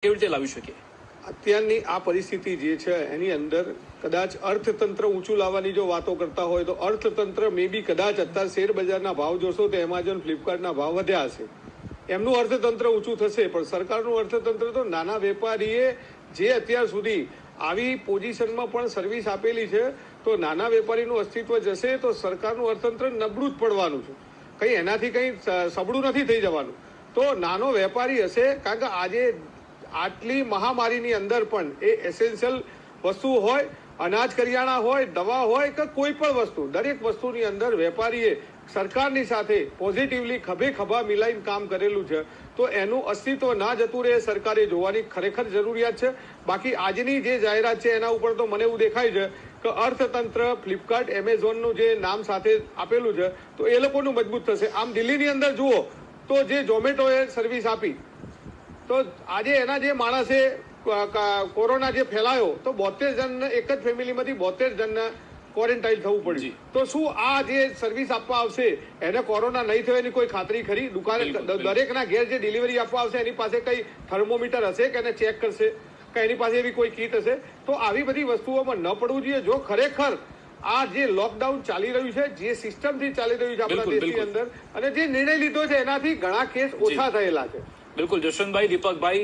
કેવી રીતે લાવી શકીએ? અત્યારની આ પરિસ્થિતિ જે છે એની અંદર કદાચ અર્થતંત્ર ઊંચું લાવવાની જો વાતો કરતા હોય તો અર્થતંત્ર મે બી કદાચ અત્યારે શેર બજારના ભાવ જોશો તો એમેઝોન ફ્લિપકાર્ટના ભાવ વધ્યા હશે, એમનું અર્થતંત્ર ઊંચું થશે. પણ સરકારનું અર્થતંત્ર તો નાના વેપારીએ જે અત્યાર સુધી આવી પોઝિશનમાં પણ સર્વિસ આપેલી છે તો નાના વેપારીનું અસ્તિત્વ જશે તો સરકારનું અર્થતંત્ર નબળું જ પડવાનું છે, કંઈ એનાથી કંઈ સબળું નથી થઈ જવાનું. તો નાનો વેપારી હશે, કારણ કે આજે આટલી મહામારીની અંદર પણ એ એસેન્શિયલ વસ્તુ હોય, અનાજ કરિયાણા હોય, દવા હોય કે કોઈ પણ વસ્તુ, દરેક વસ્તુની અંદર વેપારીએ સરકારની સાથે પોઝિટિવલી ખભે ખભા મિલાઈને કામ કરેલું છે. તો એનું અસ્તિત્વ ના જતું રહે સરકારે જોવાની ખરેખર જરૂરિયાત છે. બાકી આજની જે જાહેરાત છે એના ઉપર તો મને એવું દેખાય છે કે અર્થતંત્ર ફ્લિપકાર્ટ એમેઝોનનું જે નામ સાથે આપેલું છે તો એ લોકોનું મજબૂત થશે. આમ દિલ્હીની અંદર જુઓ તો જે ઝોમેટોએ સર્વિસ આપી તો આજે એના જે માણસે કોરોના જે ફેલાયો તો 72 જણને એક જ ફેમિલીમાંથી 72 જણને ક્વોરન્ટાઇન થવું પડ્યું. તો શું આ જે સર્વિસ આપવા આવશે એને કોરોના નહીં થયો એની કોઈ ખાતરી ખરી? દુકાને દરેકના ઘેર જે ડિલિવરી આપવા આવશે એની પાસે કઈ થર્મોમીટર હશે કે એને ચેક કરશે કે એની પાસે એવી કોઈ કીટ હશે? તો આવી બધી વસ્તુઓમાં ન પડવું જોઈએ. જો ખરેખર આ જે લોકડાઉન ચાલી રહ્યું છે, જે સિસ્ટમથી ચાલી રહ્યું છે આપણા દેશની અંદર, અને જે નિર્ણય લીધો છે એનાથી ઘણા કેસ ઓછા થયેલા છે. બિલકુલ જશવંતભાઈ, દીપકભાઈ.